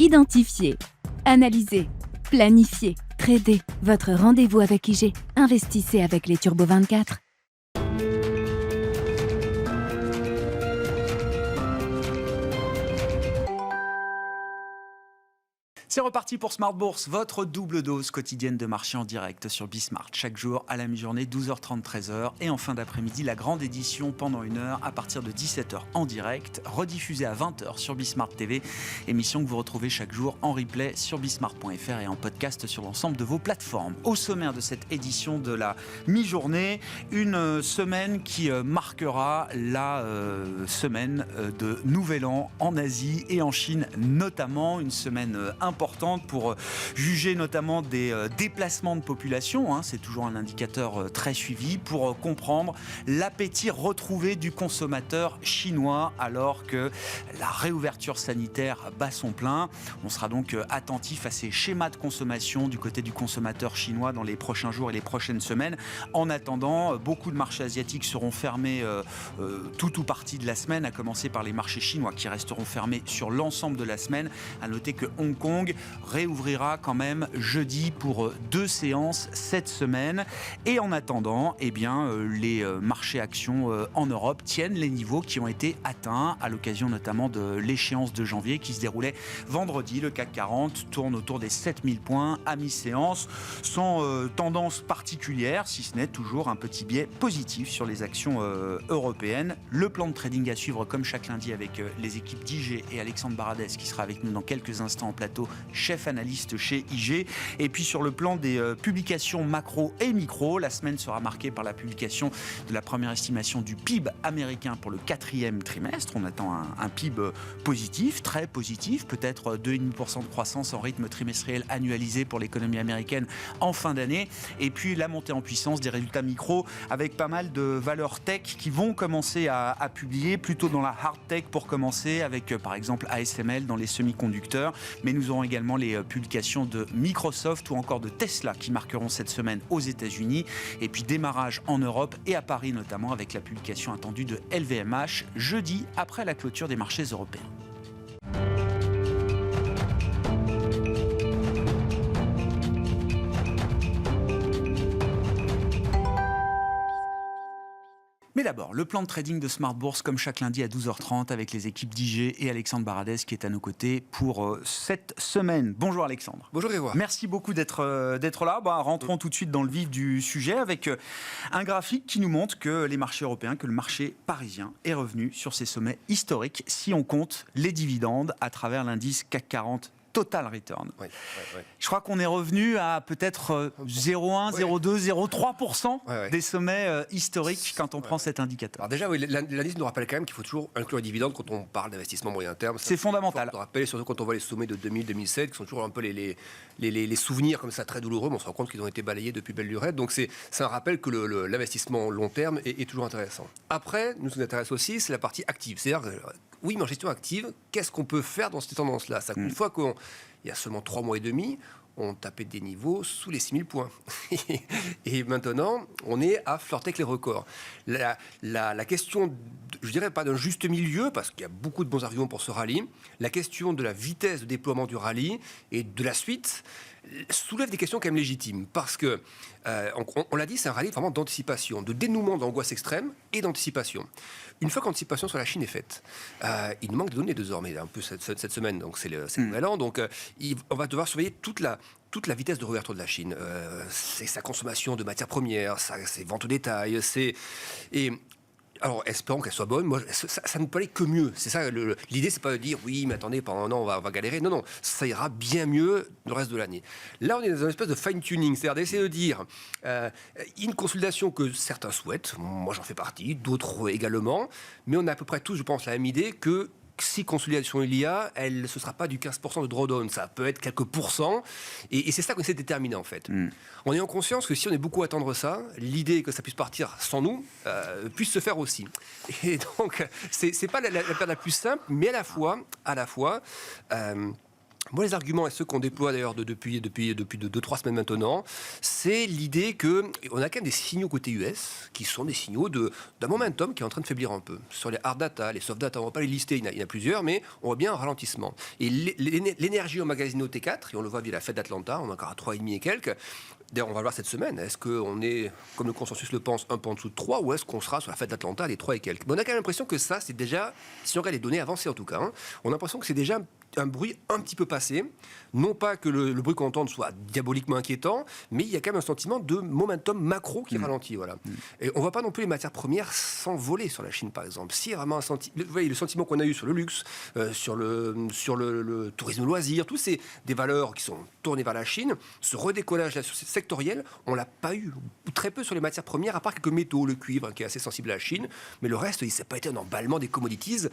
Identifier, analyser, planifier, trader. Votre rendez-vous avec IG. Investissez avec les Turbo 24. C'est reparti pour Smart Bourse, votre double dose quotidienne de marché en direct sur Bismart. Chaque jour à la mi-journée, 12h30, 13h. Et en fin d'après-midi, la grande édition pendant 1 heure à partir de 17h en direct, rediffusée à 20h sur Bismart TV. Émission que vous retrouvez chaque jour en replay sur bismart.fr et en podcast sur l'ensemble de vos plateformes. Au sommaire de cette édition de la mi-journée, une semaine qui marquera la semaine de Nouvel An en Asie et en Chine notamment. Une semaine importante pour juger notamment des déplacements de population, c'est toujours un indicateur très suivi, pour comprendre l'appétit retrouvé du consommateur chinois alors que la réouverture sanitaire bat son plein. On sera donc attentif à ces schémas de consommation du côté du consommateur chinois dans les prochains jours et les prochaines semaines. En attendant, beaucoup de marchés asiatiques seront fermés tout ou partie de la semaine, à commencer par les marchés chinois qui resteront fermés sur l'ensemble de la semaine. À noter que Hong Kong réouvrira quand même jeudi pour 2 séances cette semaine. Et en attendant, les marchés actions en Europe tiennent les niveaux qui ont été atteints à l'occasion notamment de l'échéance de janvier qui se déroulait vendredi. Le CAC 40 tourne autour des 7000 points à mi-séance, sans tendance particulière, si ce n'est toujours un petit biais positif sur les actions européennes. Le plan de trading à suivre comme chaque lundi avec les équipes d'IG et Alexandre Baradez qui sera avec nous dans quelques instants en plateau, chef analyste chez IG. Et puis sur le plan des publications macro et micro, la semaine sera marquée par la publication de la première estimation du PIB américain pour le 4e trimestre. On attend un PIB positif, très positif, peut-être 2,5% de croissance en rythme trimestriel annualisé pour l'économie américaine en fin d'année. Et puis la montée en puissance des résultats micro avec pas mal de valeurs tech qui vont commencer à publier, plutôt dans la hard tech pour commencer, avec par exemple ASML dans les semi-conducteurs. Mais nous aurons également les publications de Microsoft ou encore de Tesla qui marqueront cette semaine aux États-Unis. Et puis démarrage en Europe et à Paris notamment avec la publication attendue de LVMH jeudi après la clôture des marchés européens. Mais d'abord, le plan de trading de Smart Bourse, comme chaque lundi à 12h30, avec les équipes d'IG et Alexandre Baradez qui est à nos côtés pour cette semaine. Bonjour Alexandre. Bonjour Grégoire. Merci beaucoup d'être là. Rentrons tout de suite dans le vif du sujet avec un graphique qui nous montre que les marchés européens, que le marché parisien est revenu sur ses sommets historiques si on compte les dividendes à travers l'indice CAC 40 Total Return. Oui. Je crois qu'on est revenu à peut-être 0,1, 0,2, 0,3% des sommets historiques quand on prend cet indicateur. Alors déjà, l'indice nous rappelle quand même qu'il faut toujours inclure les dividendes quand on parle d'investissement moyen terme. C'est fondamental. On rappelle, surtout quand on voit les sommets de 2000-2007, qui sont toujours un peu les souvenirs comme ça très douloureux, mais on se rend compte qu'ils ont été balayés depuis belle lurette. Donc c'est un rappel que l'investissement long terme est toujours intéressant. Après, nous, ce qui nous intéresse aussi, c'est la partie active. C'est-à-dire, oui, mais en gestion active, qu'est-ce qu'on peut faire dans cette tendance-là ? Une fois qu'il y a seulement 3 mois et demi, on tapait des niveaux sous les 6000 points. Et maintenant, on est à flirter avec les records. La question, je dirais pas d'un juste milieu, parce qu'il y a beaucoup de bons arguments pour ce rallye, la question de la vitesse de déploiement du rallye et de la suite soulève des questions quand même légitimes. Parce que, on l'a dit, c'est un rallye vraiment d'anticipation, de dénouement d'angoisse extrême et d'anticipation. Une fois qu'anticipation sur la Chine est faite, il nous manque de données désormais, un peu cette semaine, donc c'est le nouvel an, donc on va devoir surveiller toute la vitesse de réouverture de la Chine. C'est sa consommation de matières premières, ses ventes au détail, alors, espérons qu'elle soit bonne. Moi, ça ne peut aller que mieux. C'est ça, l'idée, c'est pas de dire oui, mais attendez, pendant un an, on va galérer. Non, ça ira bien mieux le reste de l'année. Là, on est dans une espèce de fine-tuning, c'est-à-dire d'essayer de dire une consolidation que certains souhaitent. Moi, j'en fais partie, d'autres également. Mais on a à peu près tous, je pense, la même idée que si consolidation il y a, ce ne sera pas du 15% de drawdown, ça peut être quelques pourcents, et c'est ça qu'on essaie de déterminer en fait. On est en conscience que si on est beaucoup à attendre ça, l'idée que ça puisse partir sans nous puisse se faire aussi. Et donc, c'est pas la période la plus simple, mais à la fois Moi, les arguments, et ceux qu'on déploie d'ailleurs depuis 2-3 semaines maintenant, c'est l'idée qu'on a quand même des signaux côté US qui sont des signaux d'un momentum qui est en train de faiblir un peu. Sur les hard data, les soft data, on ne va pas les lister, il y en a plusieurs, mais on voit bien un ralentissement. Et l'énergie emmagasinée au T4, et on le voit via la Fed d'Atlanta, on est encore à 3,5 et quelques. D'ailleurs, on va le voir cette semaine. Est-ce qu'on est, comme le consensus le pense, un peu en dessous de 3 ou est-ce qu'on sera sur la Fed d'Atlanta, les 3 et quelques? Mais on a quand même l'impression que ça, c'est déjà, si on regarde les données avancées en tout cas, on a l'impression que c'est déjà un bruit un petit peu passé. Non pas que le bruit qu'on entende soit diaboliquement inquiétant, mais il y a quand même un sentiment de momentum macro qui ralentit. Voilà. Et on ne voit pas non plus les matières premières s'envoler sur la Chine, par exemple. Si vraiment vous voyez, le sentiment qu'on a eu sur le luxe, sur le tourisme loisir, tous des valeurs qui sont tournées vers la Chine, ce redécollage là, sectoriel, on ne l'a pas eu. Ou très peu sur les matières premières, à part quelques métaux, le cuivre, qui est assez sensible à la Chine. Mais le reste, il n'a pas été un emballement des commodities.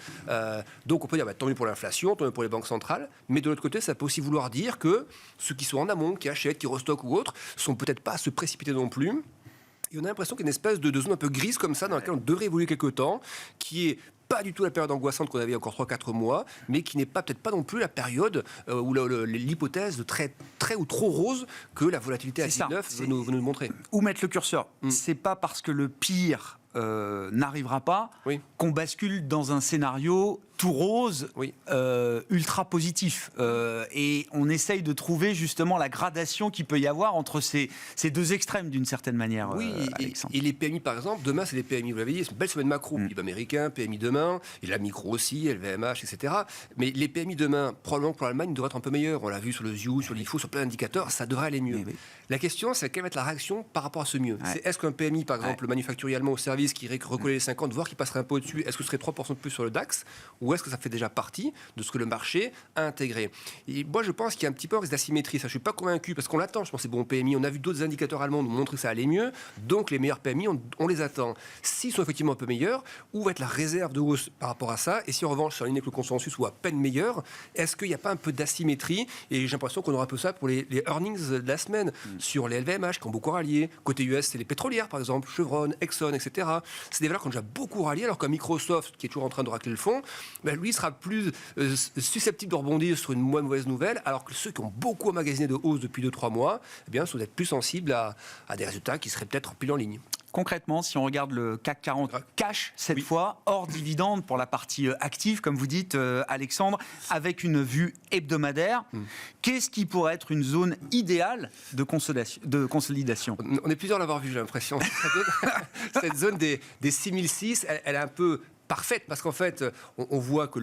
Donc on peut dire, tant mieux pour l'inflation, tant mieux pour les banques centrales. Mais de l'autre côté, ça peut aussi vouloir dire que ceux qui sont en amont, qui achètent, qui restockent ou autres, sont peut-être pas à se précipiter non plus. Et on a l'impression qu'il y a une espèce de zone un peu grise comme ça, dans laquelle on devrait évoluer quelque temps, qui est pas du tout la période angoissante qu'on avait encore 3-4 mois, mais qui n'est peut-être pas non plus la période où l'hypothèse de très ou trop rose que la volatilité à 19 veut nous montrer. Où mettre le curseur? C'est pas parce que le pire n'arrivera pas qu'on bascule dans un scénario tout rose, ultra positif. Et on essaye de trouver justement la gradation qu'il peut y avoir entre ces deux extrêmes d'une certaine manière. Oui, et les PMI par exemple, demain c'est les PMI, vous l'avez dit, c'est une belle semaine macro, PIB américain, PMI demain, et la micro aussi, LVMH, etc. Mais les PMI demain, probablement pour l'Allemagne, devraient être un peu meilleurs. On l'a vu sur le ZIU, sur l'IFO, sur plein d'indicateurs, ça devrait aller mieux. La question, c'est quelle va être la réaction par rapport à ce mieux. Est-ce qu'un PMI, par exemple, le manufacturier allemand au service, qui recollait les 50, voire qui passerait un peu au-dessus, est-ce que ce serait 3% de plus sur le DAX, ou est-ce que ça fait déjà partie de ce que le marché a intégré? Et moi, je pense qu'il y a un petit peu un risque d'asymétrie. Ça, je ne suis pas convaincu, parce qu'on l'attend, je pense, ces bons PMI. On a vu d'autres indicateurs allemands nous montrer que ça allait mieux, donc les meilleurs PMI, on les attend. S'ils sont effectivement un peu meilleurs, où va être la réserve de hausse par rapport à ça? Et si en revanche, sur la ligne avec le consensus ou à peine meilleur, est-ce qu'il n'y a pas un peu d'asymétrie? Et j'ai l'impression qu'on aura un peu ça pour les earnings de la semaine, sur les LVMH qui ont beaucoup rallié. Côté US, c'est les pétrolières, par exemple, Chevron, Exxon, etc. C'est des valeurs qui ont déjà beaucoup rallié, alors qu'un Microsoft, qui est toujours en train de racler le fond, lui sera plus susceptible de rebondir sur une moins mauvaise nouvelle, alors que ceux qui ont beaucoup emmagasiné de hausse depuis 2-3 mois, eh bien, sont peut-être plus sensibles à des résultats qui seraient peut-être pile en ligne. Concrètement, si on regarde le CAC 40 cash cette fois, hors dividende pour la partie active, comme vous dites, Alexandre, avec une vue hebdomadaire, qu'est-ce qui pourrait être une zone idéale de consolidation? On est plusieurs à l'avoir vu, j'ai l'impression. Cette zone des 6006, elle est un peu parfaite, parce qu'en fait, on voit que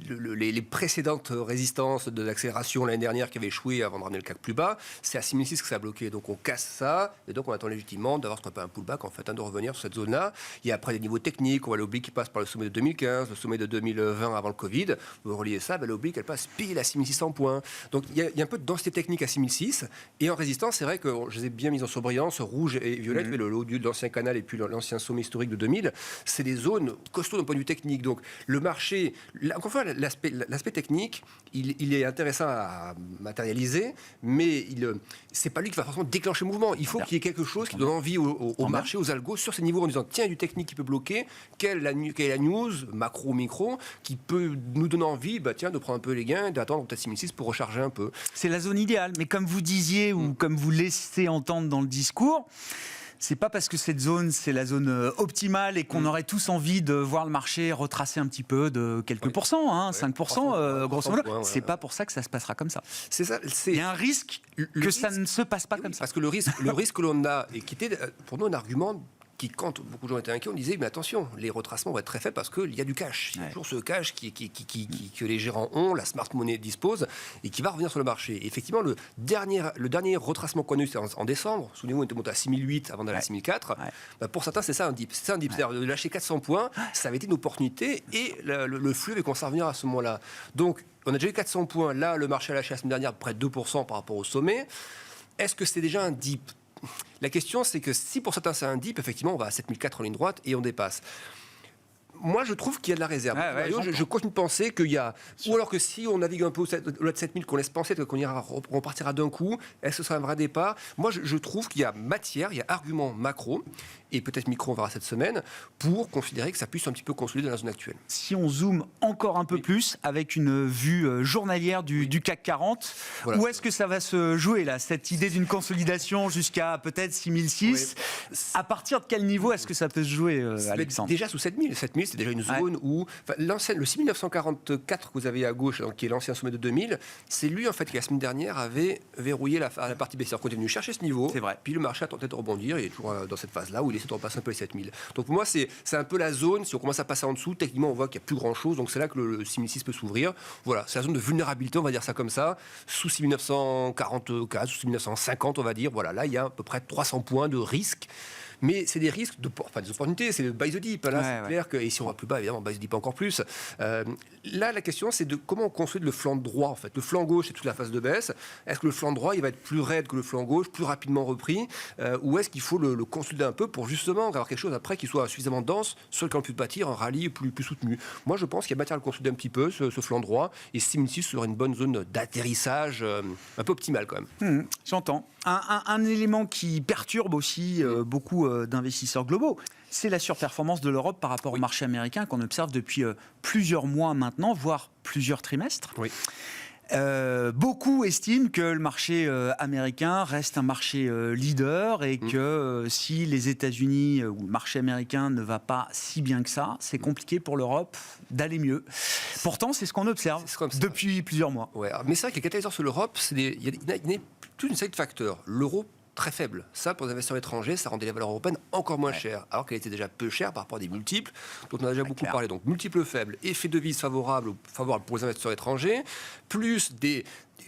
les précédentes résistances de l'accélération l'année dernière qui avaient échoué avant de ramener le CAC plus bas, c'est à 6006 que ça a bloqué. Donc on casse ça, et donc on attend légitimement d'avoir ce qu'on appelle un pullback, en fait, de revenir sur cette zone-là. Il y a après des niveaux techniques, on voit l'oblique qui passe par le sommet de 2015, le sommet de 2020 avant le Covid. Vous reliez ça, l'oblique, elle passe pile à 6600 points. Donc il y a un peu de densité technique à 6006, et en résistance, c'est vrai que je les ai bien mis en surbrillance, rouge et violette, le haut de l'ancien canal et puis l'ancien sommet historique de 2000, c'est des zones costaud d'un point de vue technique. Donc le marché, encore une fois, l'aspect technique, il est intéressant à matérialiser, mais c'est pas lui qui va forcément déclencher le mouvement. Il faut qu'il y ait quelque chose qui donne envie au marché, aux algos, sur ces niveaux, en disant tiens, il y a du technique qui peut bloquer, quelle est la news, macro, micro, qui peut nous donner envie de prendre un peu les gains, d'attendre peut-être 6006 pour recharger un peu. C'est la zone idéale, mais comme vous disiez, ou comme vous laissez entendre dans le discours, c'est pas parce que cette zone, c'est la zone optimale et qu'on aurait tous envie de voir le marché retracer un petit peu de quelques pourcents, 5%, grosso modo. C'est pas pour ça que ça se passera comme ça. C'est ça. Il y a un risque que ça ne se passe pas comme ça. Parce que le risque que l'on a, et qui était pour nous un argument qui, quand beaucoup de gens étaient inquiets, on disait mais attention, les retracements vont être très faibles parce qu'il y a du cash. Il y a toujours ce cash que les gérants ont, la smart money dispose, et qui va revenir sur le marché. Et effectivement, le dernier retracement qu'on a eu, c'était en décembre. Souvenez-vous, on était monté à 6008 avant d'aller à 6004. Pour certains, c'est ça un dip. C'est-à-dire de lâcher 400 points, ça avait été une opportunité, et le flux avait commencé à revenir à ce moment-là. Donc, on a déjà eu 400 points. Là, le marché a lâché la semaine dernière près de 2% par rapport au sommet. Est-ce que c'est déjà un dip ? La question, c'est que si pour certains c'est un dip, effectivement, on va à 7004 en ligne droite et on dépasse. moi, je trouve qu'il y a de la réserve. Je continue de penser qu'il y a... Ou alors que si on navigue un peu au-delà de 7000, qu'on laisse penser qu'on repartira d'un coup, est-ce que ce sera un vrai départ? Moi, je trouve qu'il y a matière, il y a argument macro, et peut-être micro, on verra cette semaine, pour considérer que ça puisse un petit peu consolider dans la zone actuelle. Si on zoome encore un peu plus, avec une vue journalière du CAC 40, où est-ce que ça va se jouer, là, cette idée d'une consolidation jusqu'à peut-être 6006? À partir de quel niveau est-ce que ça peut se jouer, Alexandre? Déjà sous 7000. 7000, c'est déjà une zone où... le 6944 que vous avez à gauche, qui est l'ancien sommet de 2000, c'est lui, en fait, qui la semaine dernière avait verrouillé la partie baissière. On est venu chercher ce niveau, puis le marché a tenté de rebondir, il est toujours dans cette phase-là où il essaie de repasser un peu les 7000. Donc pour moi, c'est un peu la zone, si on commence à passer en dessous, techniquement, on voit qu'il n'y a plus grand-chose, donc c'est là que le 6006 peut s'ouvrir. Voilà, c'est la zone de vulnérabilité, on va dire ça comme ça, sous 6944, sous 6950, on va dire, voilà, là, il y a à peu près 300 points de risque. Mais c'est des risques, des opportunités, c'est le buy the dip. Là, c'est clair que, et si on va plus bas, évidemment, buy the dip encore plus. Là, la question, c'est de comment on construit le flanc droit, en fait. Le flanc gauche, c'est toute la phase de baisse. Est-ce que le flanc droit, il va être plus raide que le flanc gauche, plus rapidement repris, ou est-ce qu'il faut le consolider un peu pour justement avoir quelque chose après qui soit suffisamment dense sur lequel on peut bâtir un rallye plus soutenu? Moi, je pense qu'il y a matière à le consolider un petit peu, ce flanc droit, et 6006 serait une bonne zone d'atterrissage un peu optimale quand même. J'entends. Un élément qui perturbe aussi beaucoup d'investisseurs globaux, c'est la surperformance de l'Europe par rapport au marché américain qu'on observe depuis plusieurs mois maintenant, voire plusieurs trimestres. Beaucoup estiment que le marché américain reste un marché leader et que si les États-Unis ou le marché américain ne va pas si bien que ça, c'est compliqué pour l'Europe d'aller mieux. Pourtant, c'est ce qu'on observe depuis plusieurs mois. Mais c'est vrai que les catalyseurs sur l'Europe, il y a toute une série de facteurs. L'euro, très faible. Ça, pour les investisseurs étrangers, ça rendait les valeurs européennes encore moins chères, alors qu'elle était déjà peu chère par rapport à des multiples, dont on a déjà beaucoup parlé. Donc, multiples faibles, effet de devise favorable pour les investisseurs étrangers, plus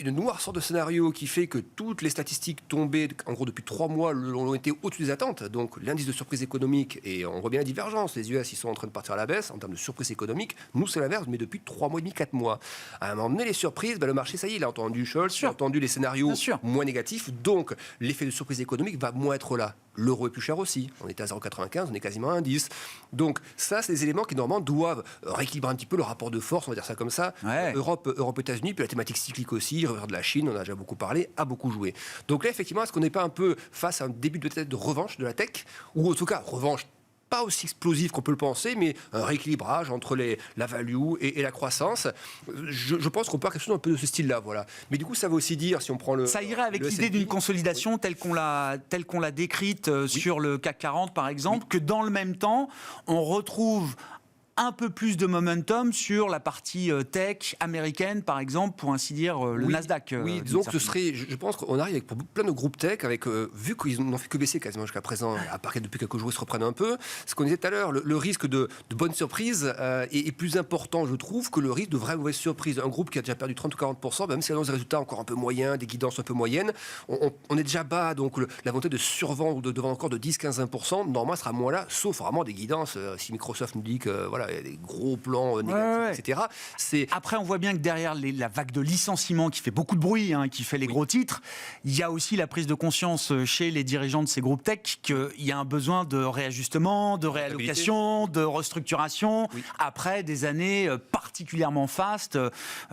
une noirceur de scénario qui fait que toutes les statistiques tombées, en gros depuis 3 mois, ont été au-dessus des attentes. Donc l'indice de surprise économique, et on voit bien la divergence, les US ils sont en train de partir à la baisse en termes de surprise économique, nous c'est l'inverse, mais depuis 3 mois et demi, 4 mois. À un moment donné, les surprises, le marché, ça y est, il a entendu Scholz, il a entendu les scénarios moins négatifs, donc l'effet de surprise économique va moins être là. L'euro est plus cher aussi, on était à 0,95, on est quasiment à 1,10. Donc ça, c'est des éléments qui normalement doivent rééquilibrer un petit peu le rapport de force, on va dire ça comme ça. Europe-États-Unis, puis la thématique cyclique aussi, revers de la Chine, on en a déjà beaucoup parlé, a beaucoup joué. Donc là, effectivement, est-ce qu'on n'est pas un peu face à un début de revanche de la tech, ou en tout cas, revanche pas aussi explosif qu'on peut le penser, mais un rééquilibrage entre la value et la croissance. Je pense qu'on peut avoir quelque chose un peu de ce style-là, voilà. Mais du coup, ça veut aussi dire, si on prend ça irait avec l'idée d'une consolidation telle qu'on l'a décrite sur le CAC 40, par exemple, que dans le même temps, on retrouve un peu plus de momentum sur la partie tech américaine, par exemple, pour ainsi dire, le Nasdaq. Disons que ce serait, je pense qu'on arrive avec plein de groupes tech, avec, vu qu'ils n'ont fait que baisser quasiment jusqu'à présent, à part que depuis quelques jours ils se reprennent un peu, ce qu'on disait tout à l'heure, le risque de bonnes surprises est plus important, je trouve, que le risque de vraies mauvaises surprises. Un groupe qui a déjà perdu 30 ou 40%, même si annonce des résultats encore un peu moyens, des guidances un peu moyennes, on est déjà bas, donc la volonté de survendre ou de vendre encore de 10-15%, normalement, sera moins là, sauf vraiment des guidances, si Microsoft nous dit que, voilà, il y a des gros plans négatifs, etc. Après, on voit bien que derrière la vague de licenciements qui fait beaucoup de bruit, qui fait les gros titres, il y a aussi la prise de conscience chez les dirigeants de ces groupes tech qu'il y a un besoin de réajustement, de réallocation, de restructuration, après des années particulièrement fastes.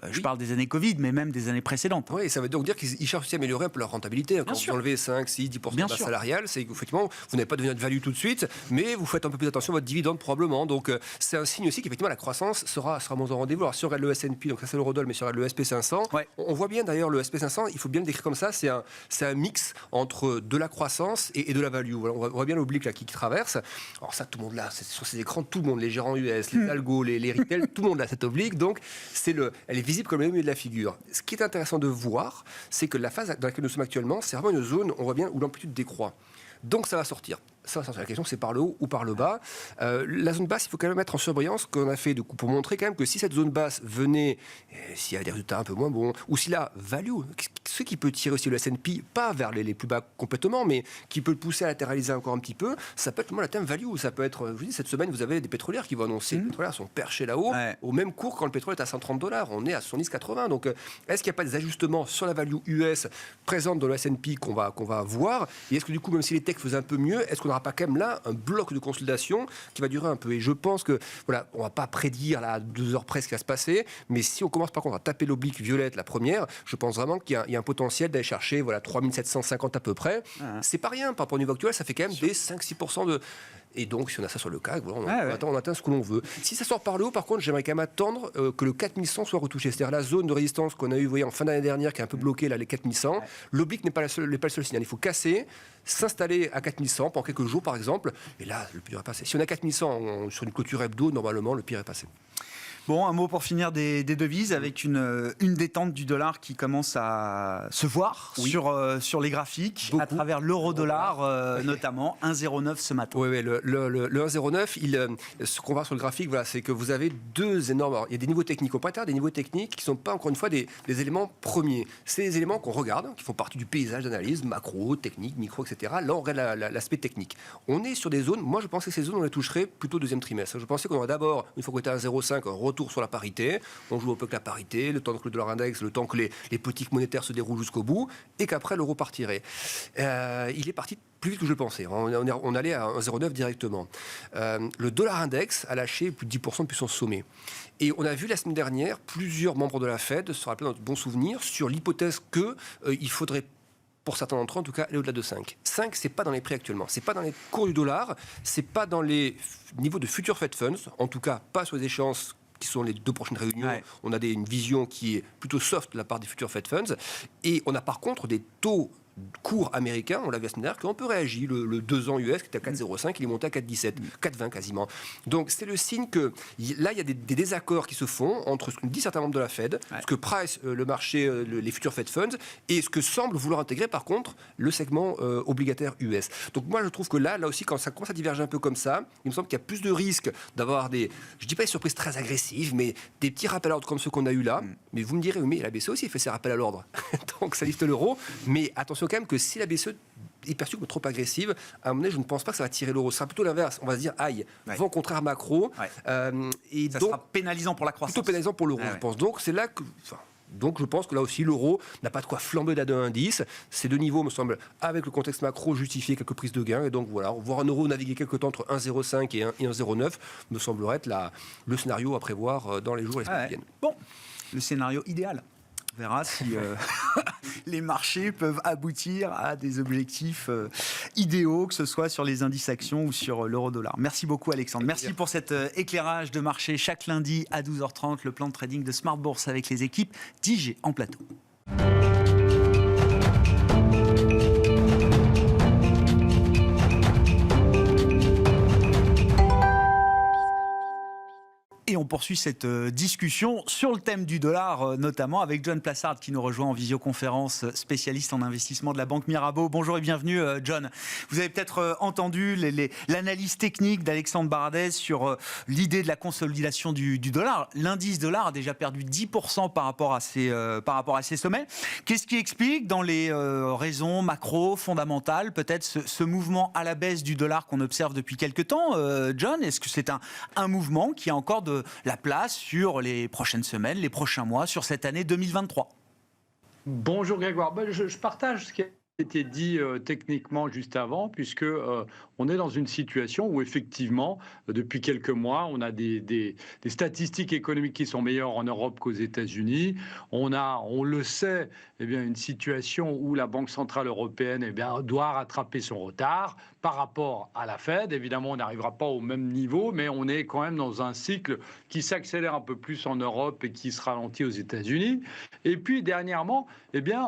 Je parle des années Covid, mais même des années précédentes. Oui, ça veut donc dire qu'ils cherchent aussi à améliorer un peu leur rentabilité. Quand vous enlevez 5, 6, 10% de base salariale, c'est qu'effectivement, vous n'avez pas de value tout de suite, mais vous faites un peu plus attention à votre dividende probablement. Donc, c'est un signe aussi qu'effectivement la croissance sera moins en rendez-vous. Alors si on regarde le S&P, donc ça c'est l'eurodoll, mais si on regarde le SP500, on voit bien d'ailleurs le SP500, il faut bien le décrire comme ça, c'est un mix entre de la croissance et de la value. Voilà, on voit bien l'oblique là qui traverse. Alors ça, tout le monde là, sur ces écrans, tout le monde, les gérants US, les algos, les retail, tout le monde a cette oblique, donc elle est visible comme le milieu de la figure. Ce qui est intéressant de voir, c'est que la phase dans laquelle nous sommes actuellement, c'est vraiment une zone, on voit bien, où l'amplitude décroît. Donc ça va sortir. La question, c'est par le haut ou par le bas. La zone basse, il faut quand même mettre en surbrillance ce qu'on a fait pour montrer quand même que si cette zone basse venait, s'il y a des résultats un peu moins bons, ou si la value, ce qui peut tirer aussi le S&P, pas vers les plus bas complètement, mais qui peut le pousser à latéraliser encore un petit peu, ça peut être la thème value. Ça peut être, je vous dis, cette semaine, vous avez des pétrolières qui vont annoncer. Les pétrolières sont perchées là-haut, au même cours quand le pétrole est à $130. On est à 70-80. Donc, est-ce qu'il n'y a pas des ajustements sur la value US présente dans le S&P qu'on va voir? Et est-ce que du coup, même si les techs faisaient un peu mieux, est-ce qu'on n'y aura pas quand même là un bloc de consolidation qui va durer un peu. Et je pense que, voilà, on ne va pas prédire à 2 heures près ce qui va se passer, mais si on commence par contre à taper l'oblique violette, la première, je pense vraiment qu'il y a un potentiel d'aller chercher 3750 à peu près. C'est pas rien, par rapport au niveau actuel, ça fait quand même des 5-6% de... Et donc, si on a ça sur le CAC, voilà, on atteint ce que l'on veut. Si ça sort par le haut, par contre, j'aimerais quand même attendre que le 4100 soit retouché. C'est-à-dire la zone de résistance qu'on a eu, vous voyez, en fin d'année dernière, qui est un peu bloquée, là, les 4100. L'oblique n'est pas le seul signal. Il faut casser, s'installer à 4100 pendant quelques jours, par exemple. Et là, le pire est passé. Si on a 4100 sur une clôture hebdo, normalement, le pire est passé. Bon, un mot pour finir des devises, avec une détente du dollar qui commence à se voir sur les graphiques, à travers l'euro-dollar notamment, 1,09 ce matin. Oui, le 1,09, ce qu'on voit sur le graphique, voilà, c'est que vous avez deux énormes... Alors, il y a des niveaux techniques. On peut atteindre des niveaux techniques qui ne sont pas, encore une fois, des éléments premiers. C'est des éléments qu'on regarde, qui font partie du paysage d'analyse, macro, technique, micro, etc. Là, on regarde l'aspect technique. On est sur des zones, moi je pensais que ces zones, on les toucherait plutôt deuxième trimestre. Je pensais qu'on aurait d'abord, une fois qu'on était à 1,05, un retour sur la parité, on joue un peu avec la parité, le temps que le dollar index, le temps que les politiques monétaires se déroulent jusqu'au bout, et qu'après l'euro partirait. Il est parti plus vite que je le pensais. On allait à 1,09 directement. Le dollar index a lâché plus de 10% depuis son sommet. Et on a vu la semaine dernière plusieurs membres de la Fed se rappeler notre bon souvenir sur l'hypothèse qu'il faudrait, pour certains d'entre eux, en tout cas, aller au-delà de 5. 5, c'est pas dans les prix actuellement. C'est pas dans les cours du dollar. C'est pas dans les niveaux de futures Fed Funds. En tout cas, pas sur les échéances qui sont les 2 prochaines réunions. Ouais. On a une vision qui est plutôt soft de la part des futures Fed Funds. Et on a par contre des taux cours américains, on l'a vu la semaine dernière, qui ont un peu réagi. Le 2 ans US qui était à 4,05, il est monté à 4,17, 4,20 quasiment. Donc c'est le signe que là, il y a des désaccords qui se font entre ce que disent certains membres de la Fed, ce que price le marché, les futurs Fed Funds, et ce que semble vouloir intégrer par contre le segment obligataire US. Donc moi je trouve que là aussi, quand ça commence à diverger un peu comme ça, il me semble qu'il y a plus de risques d'avoir je dis pas des surprises très agressives, mais des petits rappels à l'ordre comme ceux qu'on a eu là. Mais vous me direz, mais la BCE aussi fait ses rappels à l'ordre. Donc ça lifte l'euro. Mais attention quand même que si la BCE est perçue comme trop agressive, à un moment donné, je ne pense pas que ça va tirer l'euro. Ce sera plutôt l'inverse. On va se dire, aïe, vent contraire macro. Et ça sera pénalisant pour la croissance. Plutôt pénalisant pour l'euro, je pense. Donc c'est là que... Donc je pense que là aussi l'euro n'a pas de quoi flamber d'à 1,10. Ces deux niveaux me semblent, avec le contexte macro, justifier quelques prises de gains. Et donc voilà, voir un euro naviguer quelque temps entre 1,05 et 1,09 me semblerait être le scénario à prévoir dans les jours et les semaines qui viennent. Bon, le scénario idéal. On verra si les marchés peuvent aboutir à des objectifs idéaux, que ce soit sur les indices actions ou sur l'euro-dollar. Merci beaucoup Alexandre. Merci pour cet éclairage de marché chaque lundi à 12h30, le plan de trading de Smart Bourse avec les équipes d'IG en plateau. Et on poursuit cette discussion sur le thème du dollar, notamment avec John Plassard qui nous rejoint en visioconférence, spécialiste en investissement de la Banque Mirabeau. Bonjour et bienvenue John. Vous avez peut-être entendu l'analyse technique d'Alexandre Baradez sur l'idée de la consolidation du dollar. L'indice dollar a déjà perdu 10% par rapport à ses sommets. Qu'est-ce qui explique dans les raisons macro, fondamentales, peut-être ce mouvement à la baisse du dollar qu'on observe depuis quelques temps, John? Est-ce que c'est un mouvement qui a encore de la place sur les prochaines semaines, les prochains mois, sur cette année 2023? Bonjour Grégoire, je partage ce qui a été dit techniquement juste avant, puisque on est dans une situation où effectivement, depuis quelques mois, on a des statistiques économiques qui sont meilleures en Europe qu'aux États-Unis. On le sait, une situation où la Banque centrale européenne doit rattraper son retard par rapport à la Fed. Évidemment, on n'arrivera pas au même niveau, mais on est quand même dans un cycle qui s'accélère un peu plus en Europe et qui se ralentit aux États-Unis. Et puis, dernièrement,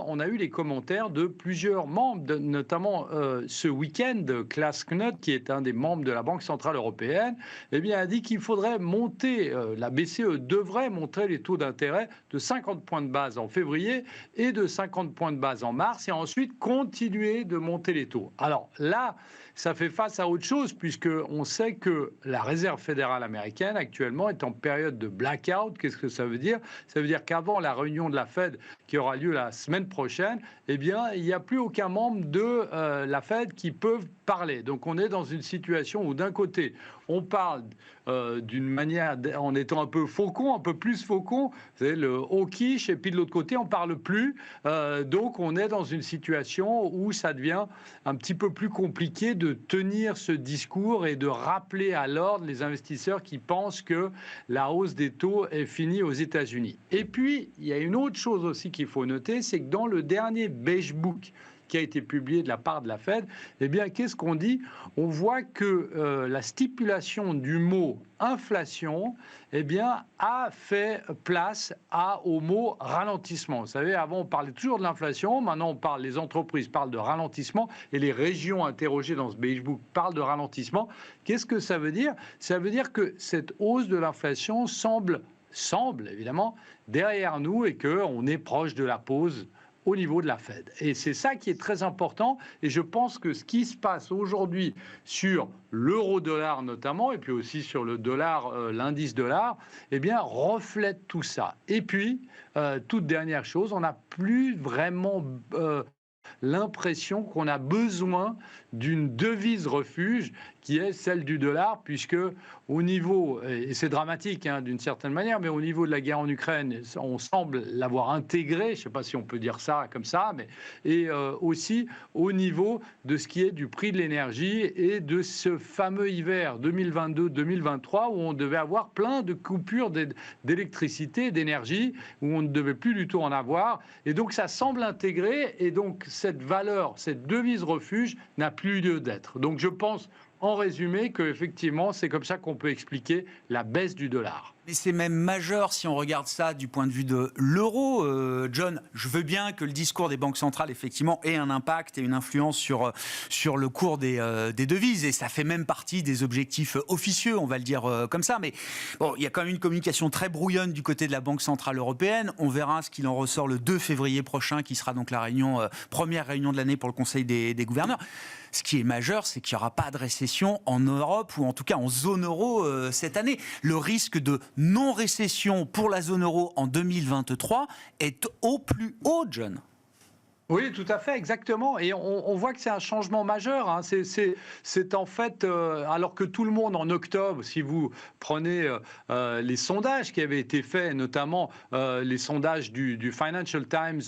on a eu les commentaires de plusieurs membres, notamment ce week-end, Klaas Knot, qui est un des membres de la Banque centrale européenne, a dit qu'il faudrait monter, la BCE devrait monter les taux d'intérêt de 50 points de base en février et de 50 points de base en mars, et ensuite continuer de monter les taux. Alors là, ça fait face à autre chose, puisqu'on sait que la Réserve fédérale américaine, actuellement, est en période de blackout. Qu'est-ce que ça veut dire? Ça veut dire qu'avant la réunion de la Fed, qui aura lieu la semaine prochaine, eh bien, il n'y a plus aucun membre de la Fed qui peuvent parler. Donc, on est dans une situation où, d'un côté, on parle d'une manière, en étant un peu faucon, un peu plus faucon, vous savez, le hawkish, et puis de l'autre côté, on ne parle plus. Donc, on est dans une situation où ça devient un petit peu plus compliqué de tenir ce discours et de rappeler à l'ordre les investisseurs qui pensent que la hausse des taux est finie aux États-Unis. Et puis, il y a une autre chose aussi qu'il faut noter, c'est que dans le dernier Beige Book qui a été publié de la part de la Fed, eh bien, qu'est-ce qu'on dit? On voit que la stipulation du mot inflation, eh bien, a fait place au mot ralentissement. Vous savez, avant, on parlait toujours de l'inflation. Maintenant, les entreprises parlent de ralentissement et les régions interrogées dans ce Beige Book parlent de ralentissement. Qu'est-ce que ça veut dire? Ça veut dire que cette hausse de l'inflation semble évidemment derrière nous et qu'on est proche de la pause au niveau de la Fed. Et c'est ça qui est très important. Et je pense que ce qui se passe aujourd'hui sur l'euro-dollar notamment, et puis aussi sur le dollar, l'indice dollar, eh bien, reflète tout ça. Et puis, toute dernière chose, on n'a plus vraiment l'impression qu'on a besoin d'une devise refuge qui est celle du dollar, puisque au niveau, et c'est dramatique d'une certaine manière, mais au niveau de la guerre en Ukraine, on semble l'avoir intégré, je ne sais pas si on peut dire ça comme ça, mais et aussi au niveau de ce qui est du prix de l'énergie et de ce fameux hiver 2022-2023 où on devait avoir plein de coupures d'électricité, d'énergie, où on ne devait plus du tout en avoir, et donc ça semble intégré, et donc cette valeur, cette devise refuge n'a plus lieu d'être. Donc je pense, en résumé, qu'effectivement, c'est comme ça qu'on peut expliquer la baisse du dollar. Mais c'est même majeur si on regarde ça du point de vue de l'euro. John, je veux bien que le discours des banques centrales, effectivement, ait un impact et une influence sur le cours des devises. Et ça fait même partie des objectifs officieux, on va le dire comme ça. Mais bon, il y a quand même une communication très brouillonne du côté de la Banque Centrale Européenne. On verra ce qu'il en ressort le 2 février prochain, qui sera donc la première réunion de l'année pour le Conseil des gouverneurs. Ce qui est majeur, c'est qu'il n'y aura pas de récession en Europe, ou en tout cas en zone euro cette année. Le risque de non-récession pour la zone euro en 2023 est au plus haut, John. Oui, tout à fait, exactement. Et on voit que c'est un changement majeur. C'est en fait, alors que tout le monde en octobre, si vous prenez les sondages qui avaient été faits, notamment les sondages du Financial Times,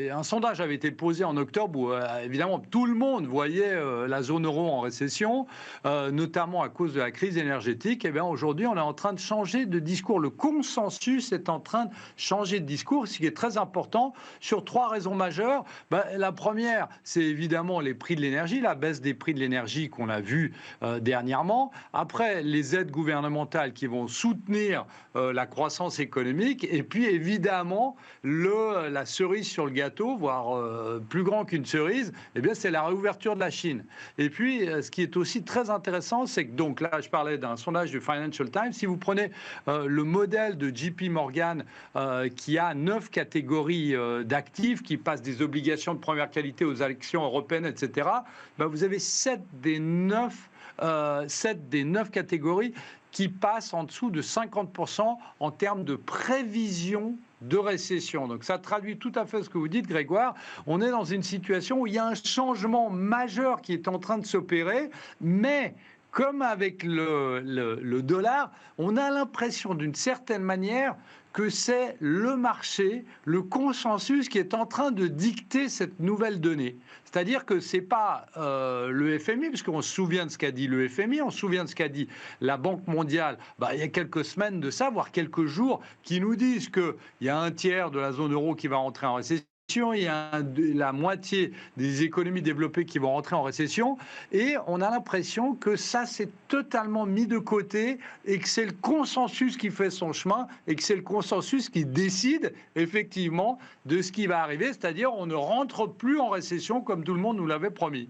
un sondage avait été posé en octobre où évidemment tout le monde voyait la zone euro en récession, notamment à cause de la crise énergétique. Et bien aujourd'hui, on est en train de changer de discours. Le consensus est en train de changer de discours, ce qui est très important sur 3 raisons majeures. La première, c'est évidemment les prix de l'énergie, la baisse des prix de l'énergie qu'on a vu dernièrement. Après, les aides gouvernementales qui vont soutenir la croissance économique. Et puis, évidemment, la cerise sur le gâteau, voire plus grand qu'une cerise, eh bien, c'est la réouverture de la Chine. Et puis, ce qui est aussi très intéressant, c'est que, donc là, je parlais d'un sondage du Financial Times. Si vous prenez le modèle de JP Morgan, qui a 9 catégories d'actifs, qui passent des obligations de première qualité aux élections européennes, etc., vous avez 7 des 9 catégories qui passent en dessous de 50% en termes de prévision de récession. Donc ça traduit tout à fait ce que vous dites, Grégoire. On est dans une situation où il y a un changement majeur qui est en train de s'opérer, mais comme avec le dollar, on a l'impression d'une certaine manière que c'est le marché, le consensus qui est en train de dicter cette nouvelle donnée. C'est-à-dire que ce n'est pas le FMI, puisqu'on se souvient de ce qu'a dit le FMI, on se souvient de ce qu'a dit la Banque mondiale il y a quelques semaines de ça, voire quelques jours, qui nous disent qu'il y a un tiers de la zone euro qui va rentrer en récession. Il y a la moitié des économies développées qui vont rentrer en récession, et on a l'impression que ça s'est totalement mis de côté et que c'est le consensus qui fait son chemin et que c'est le consensus qui décide effectivement de ce qui va arriver, c'est-à-dire on ne rentre plus en récession comme tout le monde nous l'avait promis.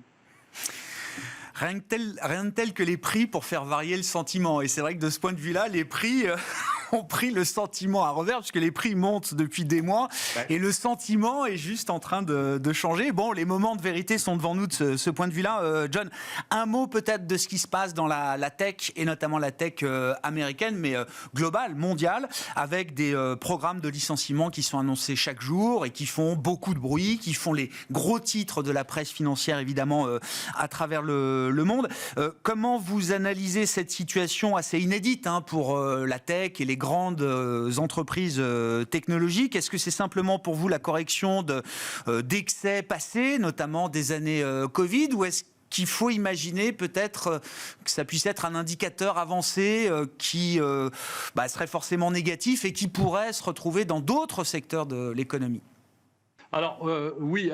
Rien de tel que les prix pour faire varier le sentiment. Et c'est vrai que de ce point de vue-là, les prix ont pris le sentiment à revers, puisque les prix montent depuis des mois, et le sentiment est juste en train de changer. Bon, les moments de vérité sont devant nous de ce point de vue-là. John, un mot peut-être de ce qui se passe dans la tech, et notamment la tech américaine, mais globale, mondiale, avec des programmes de licenciement qui sont annoncés chaque jour et qui font beaucoup de bruit, qui font les gros titres de la presse financière, évidemment, à travers le monde. Comment vous analysez cette situation assez inédite pour la tech et les grandes entreprises technologiques? Est-ce que c'est simplement pour vous la correction d'excès passés, notamment des années Covid, ou est-ce qu'il faut imaginer peut-être que ça puisse être un indicateur avancé qui serait forcément négatif et qui pourrait se retrouver dans d'autres secteurs de l'économie? Alors, oui,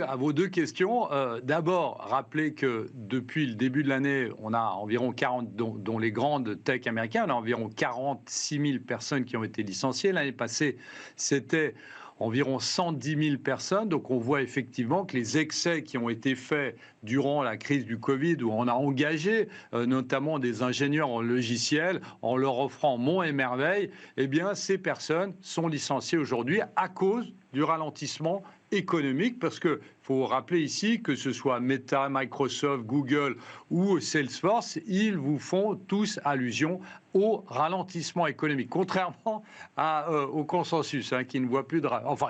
à vos deux questions. D'abord, rappelez que depuis le début de l'année, on a environ 40, dont les grandes tech américaines, on a environ 46 000 personnes qui ont été licenciées. L'année passée, c'était environ 110 000 personnes. Donc, on voit effectivement que les excès qui ont été faits durant la crise du Covid, où on a engagé notamment des ingénieurs en logiciel, en leur offrant monts et merveilles, eh bien, ces personnes sont licenciées aujourd'hui à cause du ralentissement économique, parce qu'il faut rappeler ici que ce soit Meta, Microsoft, Google ou Salesforce, ils vous font tous allusion au ralentissement économique, contrairement au consensus qui ne voit plus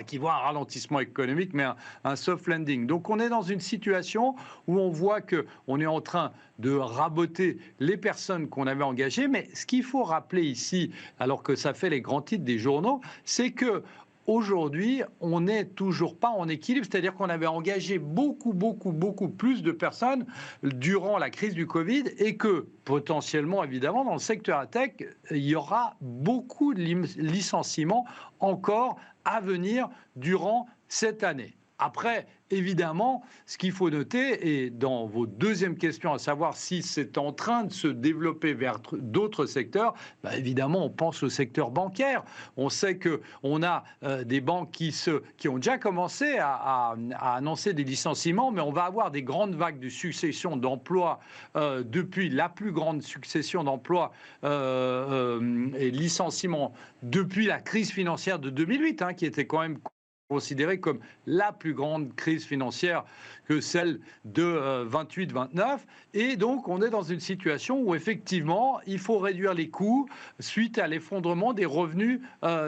qui voit un ralentissement économique, mais un soft landing. Donc on est dans une situation où on voit qu'on est en train de raboter les personnes qu'on avait engagées, mais ce qu'il faut rappeler ici, alors que ça fait les grands titres des journaux, c'est que aujourd'hui, on n'est toujours pas en équilibre, c'est-à-dire qu'on avait engagé beaucoup plus de personnes durant la crise du Covid et que potentiellement, évidemment, dans le secteur tech, il y aura beaucoup de licenciements encore à venir durant cette année. Après, évidemment, ce qu'il faut noter, et dans vos deuxièmes questions, à savoir si c'est en train de se développer vers d'autres secteurs, évidemment, on pense au secteur bancaire. On sait qu'on a des banques qui ont déjà commencé à annoncer des licenciements, mais on va avoir des grandes vagues de succession d'emplois depuis la plus grande succession d'emplois et licenciements depuis la crise financière de 2008, qui était quand même considérée comme la plus grande crise financière que celle de 28-29. Et donc, on est dans une situation où, effectivement, il faut réduire les coûts suite à l'effondrement des revenus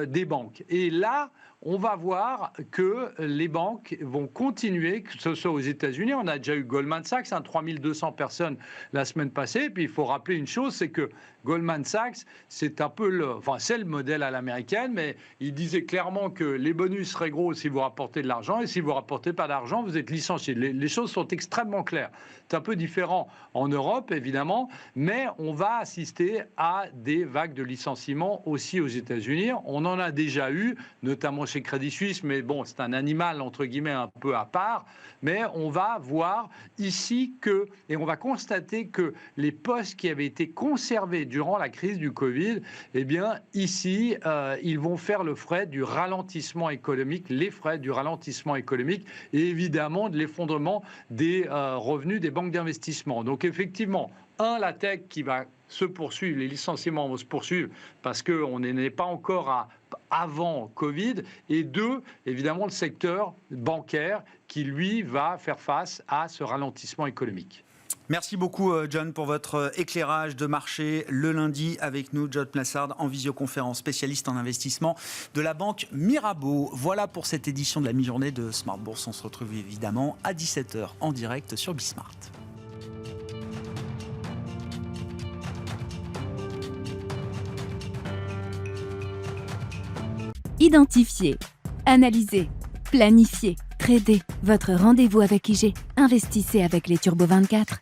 des banques. Et là, on va voir que les banques vont continuer, que ce soit aux États-Unis. On a déjà eu Goldman Sachs, 3200 personnes la semaine passée. Et puis, il faut rappeler une chose, c'est que Goldman Sachs, c'est un peu c'est le modèle à l'américaine, mais il disait clairement que les bonus seraient gros si vous rapportez de l'argent, et si vous ne rapportez pas d'argent, vous êtes licencié. Les choses sont extrêmement claires. C'est un peu différent en Europe, évidemment, mais on va assister à des vagues de licenciements aussi aux États-Unis. On en a déjà eu, notamment chez Crédit Suisse, mais bon, c'est un animal, entre guillemets, un peu à part. Mais on va voir ici et on va constater que les postes qui avaient été conservés durant la crise du Covid, eh bien, ici, ils vont faire le frais du ralentissement économique, les frais du ralentissement économique et évidemment de l'effondrement des revenus des banques d'investissement. Donc, effectivement, la tech qui va se poursuivre, les licenciements vont se poursuivre parce qu'on n'est pas encore avant Covid. Et deux, évidemment, le secteur bancaire qui, lui, va faire face à ce ralentissement économique. Merci beaucoup, John, pour votre éclairage de marché le lundi avec nous. John Plassard en visioconférence, spécialiste en investissement de la banque Mirabeau. Voilà pour cette édition de la mi-journée de Smart Bourse. On se retrouve évidemment à 17h en direct sur Bismart. Identifiez, analysez, planifiez, tradez. Votre rendez-vous avec IG. Investissez avec les Turbo 24.